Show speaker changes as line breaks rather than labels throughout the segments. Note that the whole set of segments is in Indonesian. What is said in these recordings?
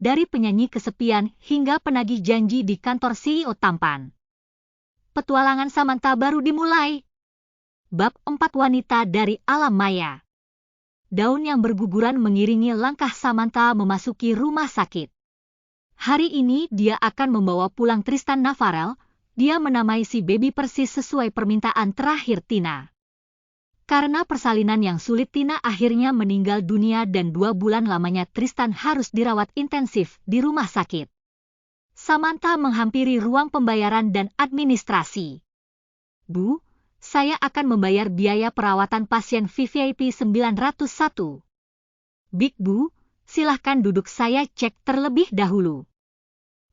dari penyanyi kesepian hingga penagih janji di kantor CEO tampan. Petualangan Samantha baru dimulai. Bab 4 Wanita dari Alam Maya. Daun yang berguguran mengiringi langkah Samantha memasuki rumah sakit. Hari ini dia akan membawa pulang Tristan Navarel. Dia menamai si baby persis sesuai permintaan terakhir Tina. Karena persalinan yang sulit, Tina akhirnya meninggal dunia dan 2 bulan lamanya Tristan harus dirawat intensif di rumah sakit. Samantha menghampiri ruang pembayaran dan administrasi. Bu, saya akan membayar biaya perawatan pasien VVIP 901. Big Bu, silahkan duduk, saya cek terlebih dahulu.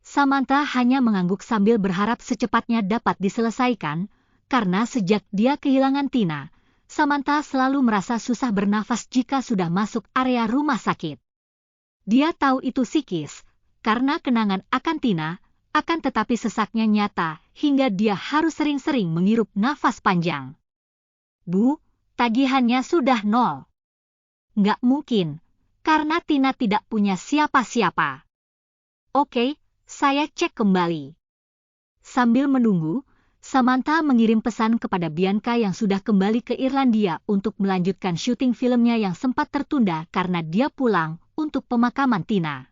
Samantha hanya mengangguk sambil berharap secepatnya dapat diselesaikan, karena sejak dia kehilangan Tina, Samantha selalu merasa susah bernafas jika sudah masuk area rumah sakit. Dia tahu itu psikis, karena kenangan akan Tina, akan tetapi sesaknya nyata hingga dia harus sering-sering menghirup nafas panjang. Bu, tagihannya sudah 0. Nggak mungkin, karena Tina tidak punya siapa-siapa. Oke, saya cek kembali. Sambil menunggu, Samantha mengirim pesan kepada Bianca yang sudah kembali ke Irlandia untuk melanjutkan syuting filmnya yang sempat tertunda karena dia pulang untuk pemakaman Tina.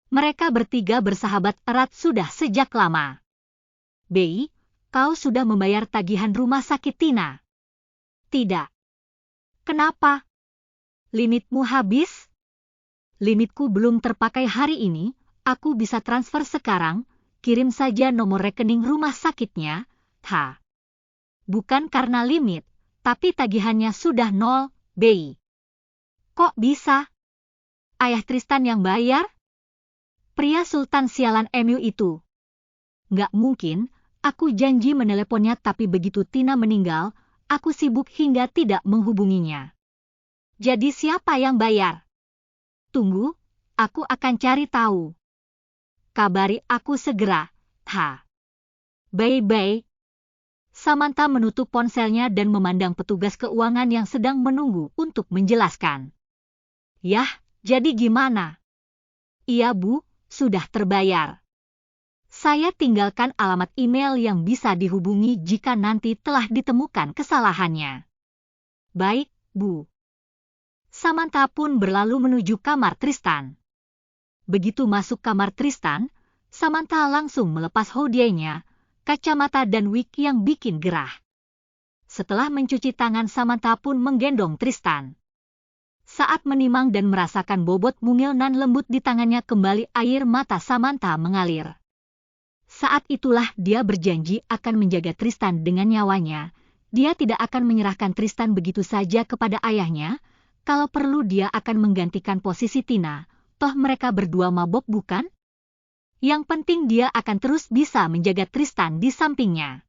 Mereka bertiga bersahabat erat sudah sejak lama. Bei, kau sudah membayar tagihan rumah sakit Tina? Tidak. Kenapa? Limitmu habis? Limitku belum terpakai hari ini, aku bisa transfer sekarang. Kirim saja nomor rekening rumah sakitnya. Bukan karena limit, tapi tagihannya sudah 0, Bei. Kok bisa? Ayah Tristan yang bayar? Pria sultan sialan MU itu. Nggak mungkin, aku janji meneleponnya tapi begitu Tina meninggal, aku sibuk hingga tidak menghubunginya. Jadi siapa yang bayar? Tunggu, aku akan cari tahu. Kabari aku segera. Bye-bye. Samantha menutup ponselnya dan memandang petugas keuangan yang sedang menunggu untuk menjelaskan. Yah, jadi gimana? Iya Bu, sudah terbayar. Saya tinggalkan alamat email yang bisa dihubungi jika nanti telah ditemukan kesalahannya. Baik, Bu. Samantha pun berlalu menuju kamar Tristan. Begitu masuk kamar Tristan, Samantha langsung melepas hoodie-nya, kacamata dan wig yang bikin gerah. Setelah mencuci tangan, Samantha pun menggendong Tristan. Saat menimang dan merasakan bobot mungil nan lembut di tangannya, kembali air mata Samantha mengalir. Saat itulah dia berjanji akan menjaga Tristan dengan nyawanya. Dia tidak akan menyerahkan Tristan begitu saja kepada ayahnya. Kalau perlu dia akan menggantikan posisi Tina. Toh mereka berdua mabok bukan? Yang penting dia akan terus bisa menjaga Tristan di sampingnya.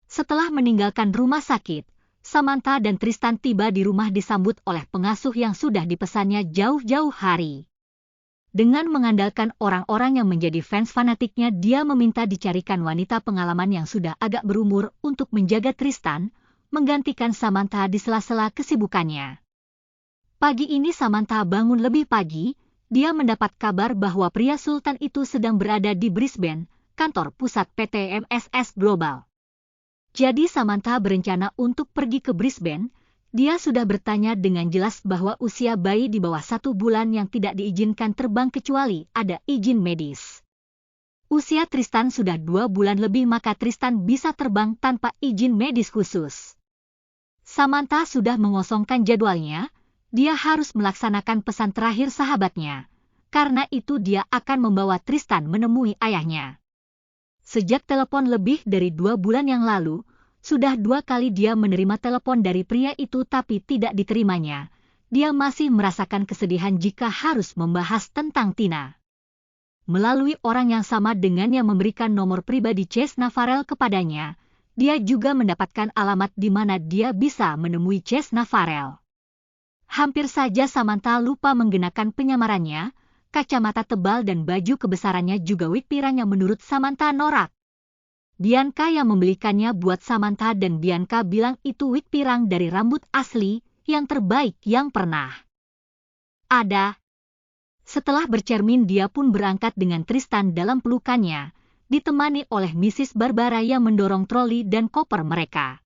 Setelah meninggalkan rumah sakit, Samantha dan Tristan tiba di rumah disambut oleh pengasuh yang sudah dipesannya jauh-jauh hari. Dengan mengandalkan orang-orang yang menjadi fans fanatiknya, dia meminta dicarikan wanita pengalaman yang sudah agak berumur untuk menjaga Tristan, menggantikan Samantha di sela-sela kesibukannya. Pagi ini Samantha bangun lebih pagi. Dia mendapat kabar bahwa pria sultan itu sedang berada di Brisbane, kantor pusat PT MSS Global. Jadi Samantha berencana untuk pergi ke Brisbane. Dia sudah bertanya dengan jelas bahwa usia bayi di bawah 1 bulan yang tidak diizinkan terbang kecuali ada izin medis. Usia Tristan sudah 2 bulan lebih, maka Tristan bisa terbang tanpa izin medis khusus. Samantha sudah mengosongkan jadwalnya. Dia harus melaksanakan pesan terakhir sahabatnya. Karena itu dia akan membawa Tristan menemui ayahnya. Sejak telepon lebih dari 2 bulan yang lalu, sudah 2 kali dia menerima telepon dari pria itu tapi tidak diterimanya. Dia masih merasakan kesedihan jika harus membahas tentang Tina. Melalui orang yang sama dengan yang memberikan nomor pribadi Chase Navarel kepadanya, dia juga mendapatkan alamat di mana dia bisa menemui Chase Navarel. Hampir saja Samantha lupa menggunakan penyamarannya, kacamata tebal dan baju kebesarannya juga wig pirang yang menurut Samantha norak. Bianca yang membelikannya buat Samantha dan Bianca bilang itu wig pirang dari rambut asli, yang terbaik yang pernah ada. Setelah bercermin dia pun berangkat dengan Tristan dalam pelukannya, ditemani oleh Mrs. Barbara yang mendorong troli dan koper mereka.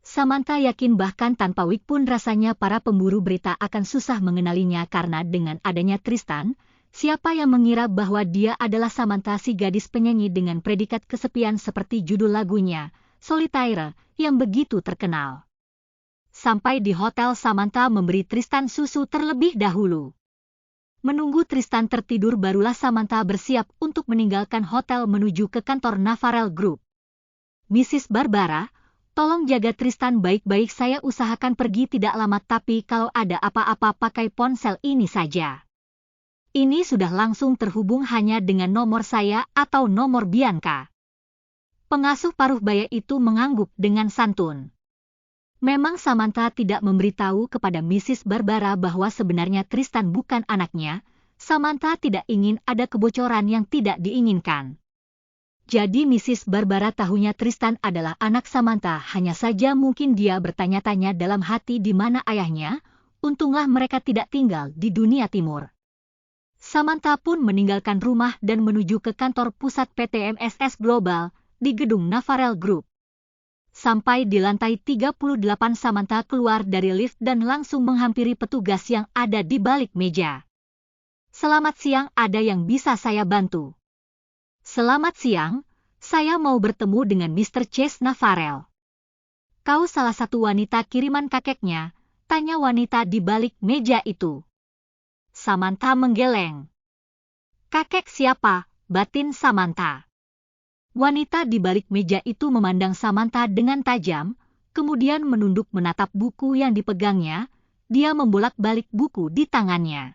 Samantha yakin bahkan tanpa wig pun rasanya para pemburu berita akan susah mengenalinya karena dengan adanya Tristan, siapa yang mengira bahwa dia adalah Samantha si gadis penyanyi dengan predikat kesepian seperti judul lagunya, Solitaire, yang begitu terkenal. Sampai di hotel Samantha memberi Tristan susu terlebih dahulu. Menunggu Tristan tertidur barulah Samantha bersiap untuk meninggalkan hotel menuju ke kantor Navarel Group. Mrs. Barbara, tolong jaga Tristan baik-baik, saya usahakan pergi tidak lama tapi kalau ada apa-apa pakai ponsel ini saja. Ini sudah langsung terhubung hanya dengan nomor saya atau nomor Bianca. Pengasuh paruh baya itu mengangguk dengan santun. Memang Samantha tidak memberitahu kepada Mrs. Barbara bahwa sebenarnya Tristan bukan anaknya. Samantha tidak ingin ada kebocoran yang tidak diinginkan. Jadi Mrs. Barbara tahunya Tristan adalah anak Samantha, hanya saja mungkin dia bertanya-tanya dalam hati di mana ayahnya. Untunglah mereka tidak tinggal di dunia timur. Samantha pun meninggalkan rumah dan menuju ke kantor pusat PT MSS Global di gedung Navarel Group. Sampai di lantai 38 Samantha keluar dari lift dan langsung menghampiri petugas yang ada di balik meja. Selamat siang, ada yang bisa saya bantu? Selamat siang, saya mau bertemu dengan Mr. Chase Navarel. Kau salah satu wanita kiriman kakeknya, tanya wanita di balik meja itu. Samantha menggeleng. Kakek siapa? Batin Samantha. Wanita di balik meja itu memandang Samantha dengan tajam, kemudian menunduk menatap buku yang dipegangnya. Dia membolak-balik buku di tangannya.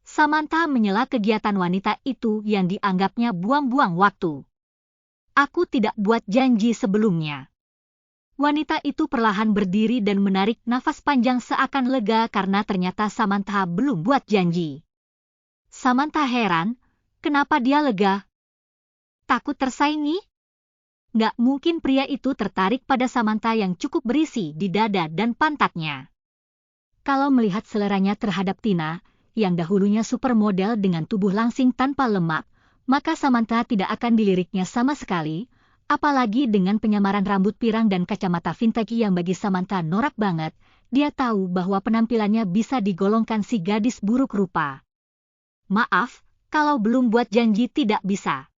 Samantha menyela kegiatan wanita itu yang dianggapnya buang-buang waktu. Aku tidak buat janji sebelumnya. Wanita itu perlahan berdiri dan menarik nafas panjang seakan lega karena ternyata Samantha belum buat janji. Samantha heran, kenapa dia lega? Takut tersaingi? Nggak mungkin pria itu tertarik pada Samantha yang cukup berisi di dada dan pantatnya. Kalau melihat seleranya terhadap Tina, yang dahulunya supermodel dengan tubuh langsing tanpa lemak, maka Samantha tidak akan diliriknya sama sekali, apalagi dengan penyamaran rambut pirang dan kacamata vintage yang bagi Samantha norak banget. Dia tahu bahwa penampilannya bisa digolongkan si gadis buruk rupa. Maaf, kalau belum buat janji tidak bisa.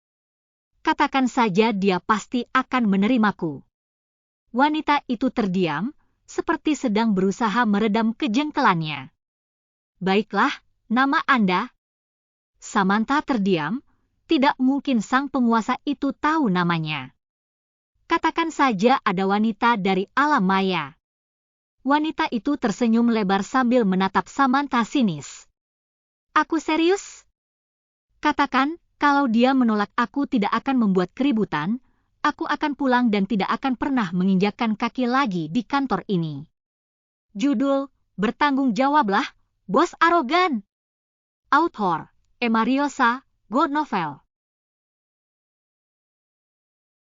Katakan saja dia pasti akan menerimaku. Wanita itu terdiam, seperti sedang berusaha meredam kejengkelannya. Baiklah, nama Anda? Samantha terdiam, tidak mungkin sang penguasa itu tahu namanya. Katakan saja ada wanita dari alam maya. Wanita itu tersenyum lebar sambil menatap Samantha sinis. Aku serius? Katakan, kalau dia menolak aku tidak akan membuat keributan, aku akan pulang dan tidak akan pernah menginjakkan kaki lagi di kantor ini. Judul, bertanggung jawablah, bos arogan. Author, Emariosa, Go Novel.